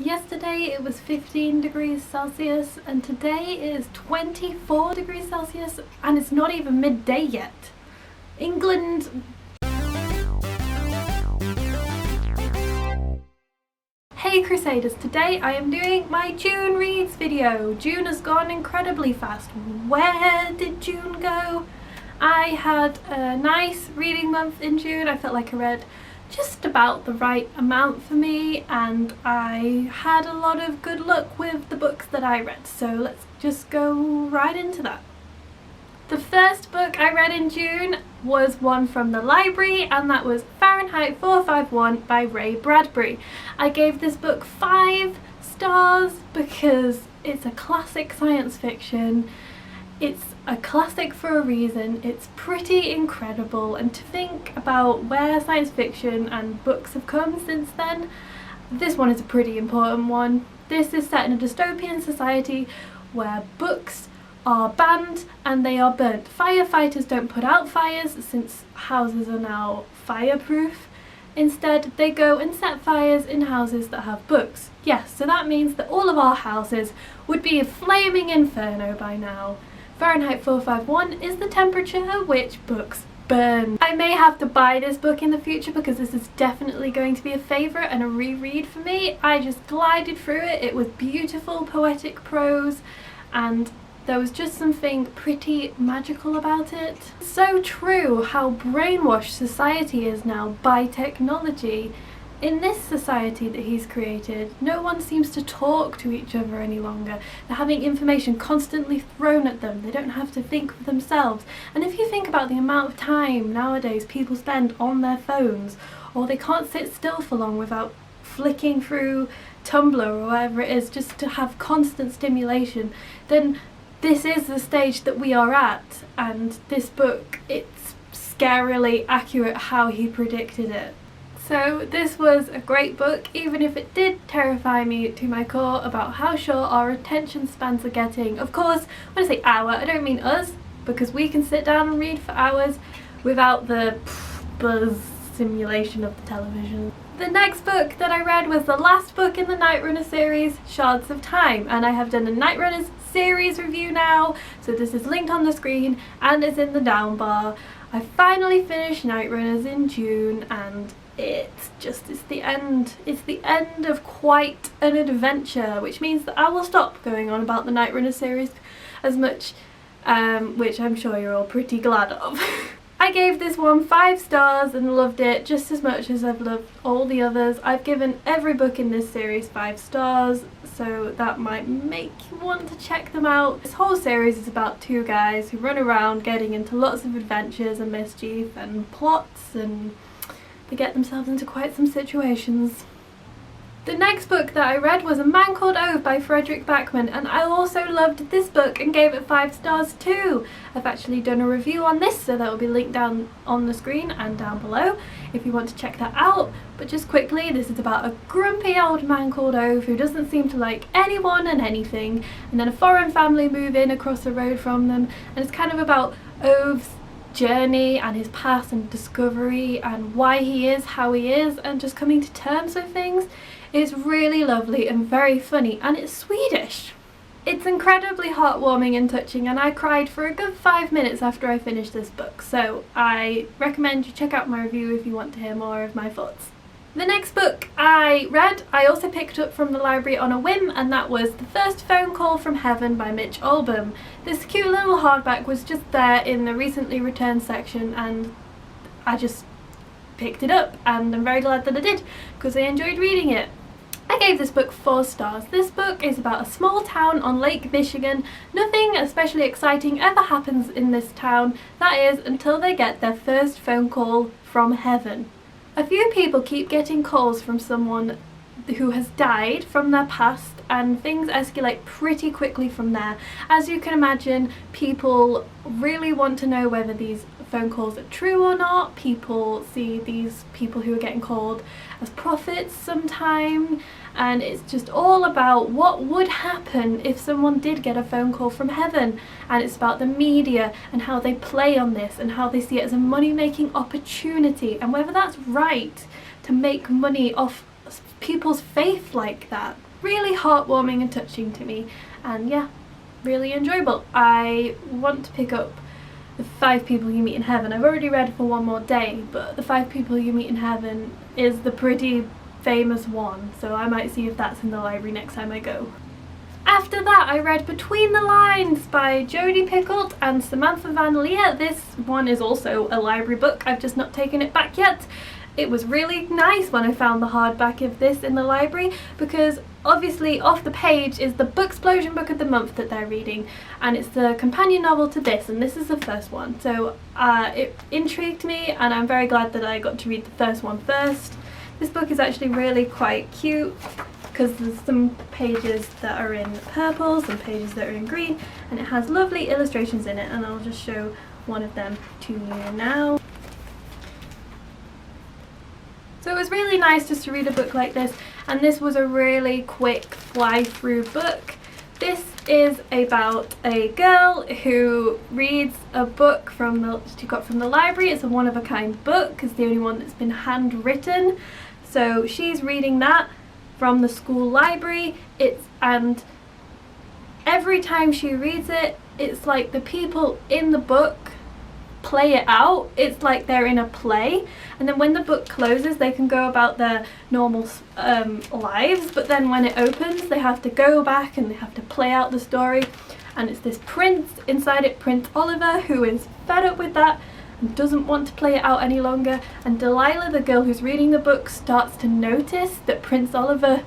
Yesterday it was 15 degrees Celsius and today it is 24 degrees Celsius and it's not even midday yet. England. Hey Crusaders, today I am doing my June reads video. June has gone incredibly fast. Where did June go? I had a nice reading month in June. I felt like I read just about the right amount for me and I had a lot of good luck with the books that I read, so let's just go right into that. The first book I read in June was one from the library, and that was Farenheit 451 by Bradbury. I gave this book 5 stars because it's a classic science fiction. It's a classic for a reason. It's pretty incredible, and to think about where science fiction and books have come since then, this one is a pretty important one. This is set in a dystopian society where books are banned and they are burnt. Firefighters don't put out fires since houses are now fireproof. Instead, they go and set fires in houses that have books. Yes, so that means that all of our houses would be a flaming inferno by now. Fahrenheit 451 is the temperature at which books burn. I may have to buy this book in the future because this is definitely going to be a favourite and a reread for me. I just glided through it. It was beautiful, poetic prose, and there was just something pretty magical about it. So true how brainwashed society is now by technology. In this society that he's created, no one seems to talk to each other any longer. They're having information constantly thrown at them. They don't have to think for themselves. And if you think about the amount of time nowadays people spend on their phones, or they can't sit still for long without flicking through Tumblr or whatever it is just to have constant stimulation, then this is the stage that we are at. And this book, it's scarily accurate how he predicted it. So this was a great book, even if it did terrify me to my core about how short our attention spans are getting. Of course, when I say hour, I don't mean us, because we can sit down and read for hours without the buzz simulation of the television. The next book that I read was the last book in the Night Runner series, Shards of Time, and I have done a Night Runners series review now, so this is linked on the screen and is in the down bar. I finally finished Night Runners in June, and it's the end. It's the end of quite an adventure, which means that I will stop going on about the Night Runner series as much, which I'm sure you're all pretty glad of. I gave this one 5 stars and loved it just as much as I've loved all the others. I've given every book in this series 5 stars, so that might make you want to check them out. This whole series is about 2 guys who run around getting into lots of adventures and mischief and plots, and they get themselves into quite some situations. The next book that I read was A Man Called Ove by Frederick Backman, and I also loved this book and gave it 5 stars too. I've actually done a review on this, so that will be linked down on the screen and down below if you want to check that out. But just quickly, this is about a grumpy old man called Ove who doesn't seem to like anyone and anything, and then a foreign family move in across the road from them, and it's kind of about Ove's journey and his past and discovery and why he is how he is and just coming to terms with things. It's really lovely and very funny, and it's Swedish. It's incredibly heartwarming and touching, and I cried for a good 5 minutes after I finished this book, so I recommend you check out my review if you want to hear more of my thoughts. The next book I read, I also picked up from the library on a whim, and that was The First Phone Call from Heaven by Mitch Albom. This cute little hardback was just there in the recently returned section, and I just picked it up, and I'm very glad that I did because I enjoyed reading it. I gave this book 4 stars. This book is about a small town on Lake Michigan. Nothing especially exciting ever happens in this town, that is, until they get their first phone call from heaven. A few people keep getting calls from someone who has died from their past, and things escalate pretty quickly from there. As you can imagine, people really want to know whether these phone calls are true or not. People see these people who are getting called as prophets sometime, and it's just all about what would happen if someone did get a phone call from heaven. And it's about the media and how they play on this and how they see it as a money-making opportunity, and whether that's right to make money off people's faith like that. really heartwarming and touching to me, and yeah, really enjoyable. I want to pick up The 5 People You Meet in Heaven. I've already read For One More Day, but The 5 People You Meet in Heaven is the pretty famous one, so I might see if that's in the library next time I go. After that, I read Between the Lines by Jodi Picoult and Samantha van Leer. This one is also a library book. I've just not taken it back yet. It was really nice when I found the hardback of this in the library, because obviously off the page is the Booksplosion book of the month that they're reading, and it's the companion novel to this, and this is the first one. So it intrigued me, and I'm very glad that I got to read the first one first. This book is actually really quite cute, because there's some pages that are in purple, some pages that are in green, and it has lovely illustrations in it, and I'll just show one of them to you now. So it was really nice just to read a book like this, and this was a really quick fly-through book. This is about a girl who reads a book she got from the library. It's a one-of-a-kind book. It's the only one that's been handwritten. So she's reading that from the school library. And every time she reads it, it's like the people in the book play it out. It's like they're in a play, and then when the book closes they can go about their normal lives, but then when it opens they have to go back and they have to play out the story. And it's this prince inside it, Prince Oliver, who is fed up with that and doesn't want to play it out any longer, and Delilah, the girl who's reading the book, starts to notice that Prince Oliver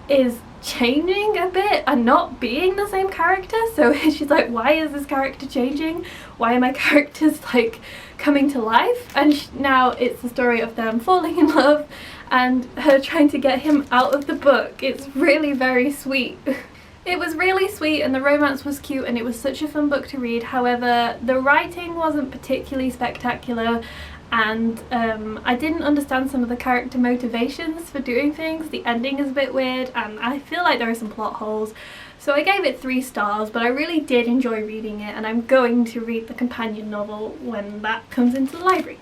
is changing a bit and not being the same character. So she's like, why is this character changing? Why are my characters like coming to life? And now it's the story of them falling in love and her trying to get him out of the book. It's really very sweet. It was really sweet, and the romance was cute, and it was such a fun book to read. However, the writing wasn't particularly spectacular, and I didn't understand some of the character motivations for doing things. The ending is a bit weird, and I feel like there are some plot holes. So I gave it 3 stars, but I really did enjoy reading it, and I'm going to read the companion novel when that comes into the library.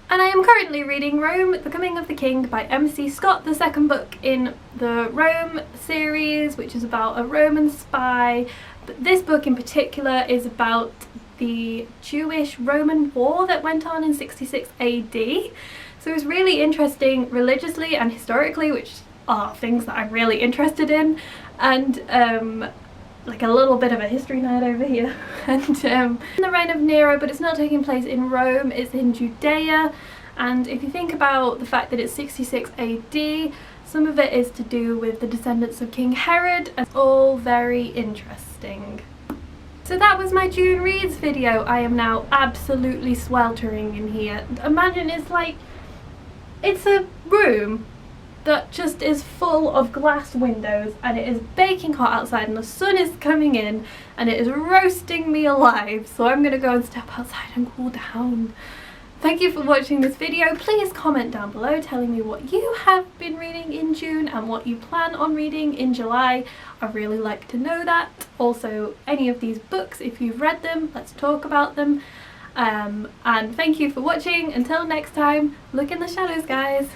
And I am currently reading Rome, The Coming of the King by M.C. Scott, the second book in the Rome series, which is about a Roman spy. But this book in particular is about the Jewish-Roman war that went on in 66 AD. So it was really interesting religiously and historically, which are things that I'm really interested in, and like a little bit of a history nerd over here. And in the reign of Nero, but it's not taking place in Rome, it's in Judea. And if you think about the fact that it's 66 AD, some of it is to do with the descendants of King Herod, and it's all very interesting. So that was my June Reads video. I am now absolutely sweltering in here. Imagine it's a room that just is full of glass windows, and it is baking hot outside, and the sun is coming in and it is roasting me alive. So I'm gonna go and step outside and cool down. Thank you for watching this video. Please comment down below telling me what you have been reading in June and what you plan on reading in July. I'd really like to know that. Also, any of these books, if you've read them, let's talk about them. And thank you for watching. Until next time, look in the shadows, guys.